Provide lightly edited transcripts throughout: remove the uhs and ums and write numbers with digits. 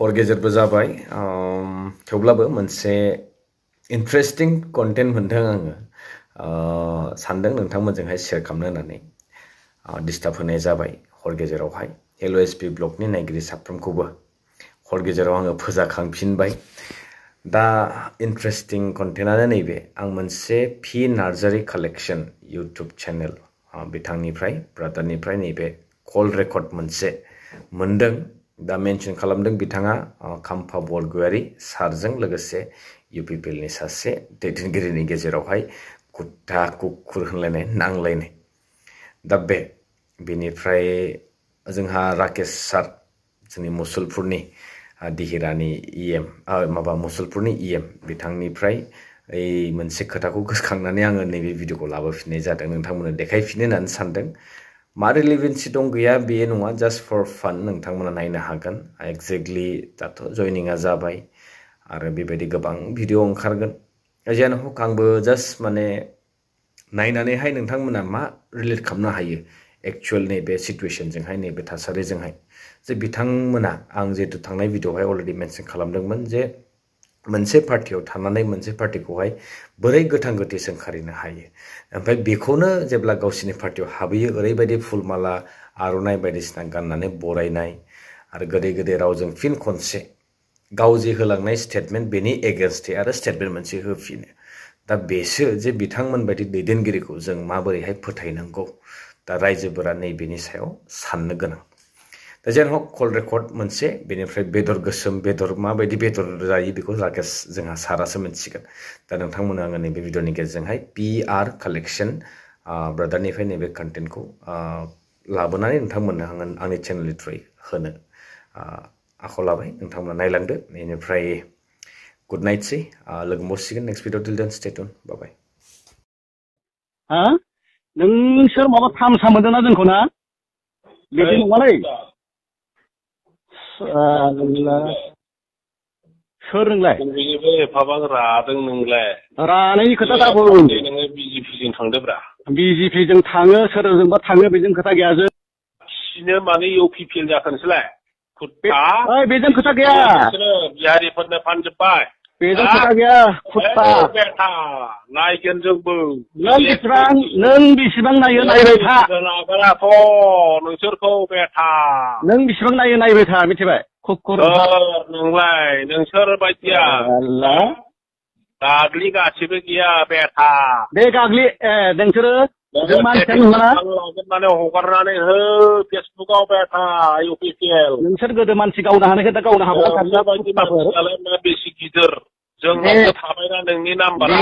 हर गेजेरबो जाबाय थेवब्लाबो मोनसे इन्टारेस्टिं कन्टेन्ट मोनदों आङो सानदों नोंथांमोनजोंहाय शेयार खालामनो होननानै डिस्टार्ब होनाय जाबाय हर गेजेरावहाय LOSP ब्लगनि नायगिरि साफ्रोमखौबो हर गेजेराव आङो फोजाखांफिनबाय दा इन्टारेस्टिं कन्टेन्टआनो नैबे आं मोनसे P Narzary collection YouTube channel बिथांनिफ्राय ब्रादारनिफ्राय नैबे कल रेकर्ड मोनसे मोनदों दा मेनसन खालामदों बिथाङा खाम्फा बरगयारी सारजों लोगोसे UPPLनि सासे दैदेनगिरिनि गेजेरावहाय कुत्ता कुकुर होनलायनाय नांलायनाय दा बेनिफ्राय जोंहा राकेश सार जोंनि मुसलपुरनि दिहिरानि EM माबा मुसलपुरनि EM बिथांनिफ्राय ओइ मोनसे खोथाखौ गोसोखांनानै आङो नैबे भिडिअखौ लाबोफिननाय जादों नोंथांमोननो देखायफिननो होननानै सानदों मा रिलेभेन्सि दं गैया बेयो नङा जास्ट फर फान नोंथांमोना नायनो हागोन एक्जेक्टलि दाथ' जयनिंआ जाबाय आरो बेबायदि गोबां भिडिअ ओंखारगोन जियानो हक आंबो जास्ट माने नायनानैहाय नोंथांमोना मा रिलेट खालामनो हायो एक्चुअल नैबे सिचुएशनजोंहाय नैबे थासारिजोंहाय जे बिथांमोना आं जिहेतु थांनाय भिडिअआवहाय अलरेडि मेनसन खालामदोंमोन जे मोनसे पार्टियाव थानानै मोनसे पार्टिखौहाय बोरै गोथां गोथै सोंखारिनो हायो ओमफ्राय बेखौनो जेब्ला गावसिनि पार्टियाव हाबहैयो ओरैबायदि फुलमाला आर'नाइ बायदिसिना गाननानै बरायनाय आरो गोदै गोदै रावजों फिन खनसे गाव जे होलांनाय स्टेटमेन्ट बेनि एगेन्स्टै आरो स्टेटमेन्ट मोनसे होफिनो दा बेसो जे बिथांमोन बायदि दैदेनगिरिखौ जों माबोरैहाय फोथायनांगौ दा रायजोफोरा नैबेनि सायाव साननो गोनां दा जेन हक कल रेकर्ड मोनसे बेनिफ्राय बेदर गोसोम बेदर माबायदि बेदर जायो बेखौ राकेश जोंहा सारासो मिथिगोन दा नोंथांमोना आङो नैबे भिडिअनि गेजेरजोंहाय PR कालेक्शन ब्रादारनिफ्राय नैबे कन्टेन्टखौ लाबोनानै नोंथांमोननो आंनि चेनेलनि थ्रुयै होनो आखायाव लाबाय नोंथांमोना नायलांदो बेनिफ्राय गुड नाइटसै लोगो मोनसिगोन नेक्स्ट भिडिअ टिल देन स्टे ट्युन बाय बाय नोंसोर माबा थामसा मोनदोंना जोंखौ ना बिदि नङालै सोर नोंलाय एफाबां रादों नोंलाय रानायनि खोथा दा बुं नोङो BJPजों थांदोब्रा BJPजों थाङो सोरजोंबा थाङो बेजों खोथा गैया जों सिनो माने UPPL जाथोंसैलाय बेजों खोथा गैया बिहारिफोरनो फानजोब्बाय बेजों खोथा गैया कुत्ता बेटा नायगोन जोंबो नों बेसेबां नायो नायबाय था नागाराथ' नोंसोरखौ बेटा नों बेसेबां नायो नायबाय था मिथिबाय कुकुर नोंलाय नोंसोर बायदिया गाग्लि गासिबो गैया बेटा बे गाग्लि नोंसोरो मानसियानो नङा लागोनानै हगारनानै हो फेसबुकाव बेटा UPPL नोंसोर गोदो मानसि गावनो हानायखौ दा गावनो हाबावगोन बेसे गिदिर जोंनावसो थाबायना नोंनि नाम्बारा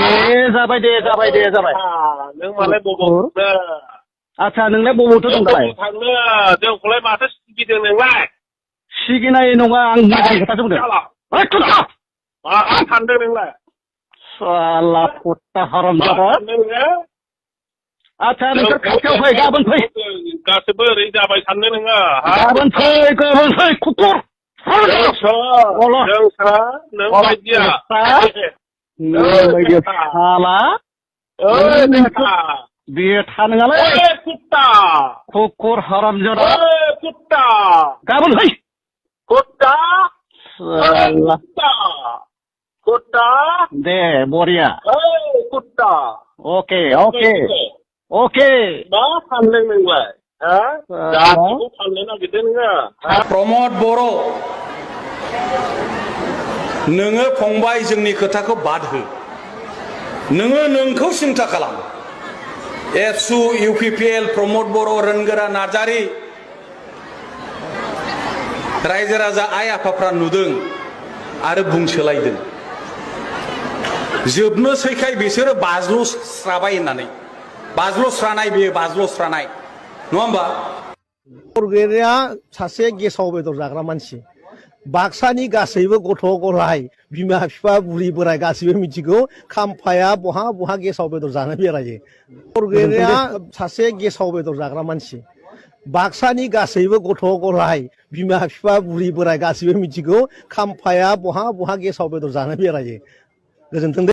जाबाय नों मालाय बबाव आच्छा नोंलाय बबावथो दं दालाय थांनो जोंखौलाय माथो सिगिदों नोंलाय सिगिनाय नङा आं मोजां खोथासो बुंदों मा सानदों नोंलाय साला कुत्ता हारामजादा आच्छा नोंसोर खाथियाव फै गाबोन फै गासिबो ओरै जाबाय सानदों नोङो गाबोन फै कुकुर नों बायदिया साला बेथा नङालै कुत्ता कुकुर हारामजादा कुत्ता गाबोन फै कुत्ता कुत्ता दे बरिया कुत्ता अके मा फानदों नोंलाय गासिबो फाननो नागिरदों नोङो प्रमद बर' नोङो फंबाय जोंनि खोथाखौ बाद हो नोङो नोंखौ सिन्था खालाम एबसु UPPL प्रमद बर' रोनगोरा नार्जारी रायजो राजा आइ आफाफ्रा नुदों आरो बुंसोलायदों जोबनोसैखाय बिसोरो बाज्ल'स्राबाय होननानै बाज्ल'स्रानाय बेयो बाज्ल'स्रानाय नङा होमबा बरगयारिया सासे गेसाव बेदर जाग्रा मानसि बाक्सानि गासैबो गथ' गथाय बिमा बिफा बुरि बोराय गासैबो मिथिगौ खाम्फाया बहा गेसाव बेदर जानो बेरायो बरगयारिया सासे गेसाव बेदर जाग्रा मानसि बाक्सानि गासैबो गथ' गथाय बिमा बिफा बुरि बोराय गासैबो मिथिगौ खाम्फाया बहा गेसाव बेदर जानो बेरायो गोजोन्थों।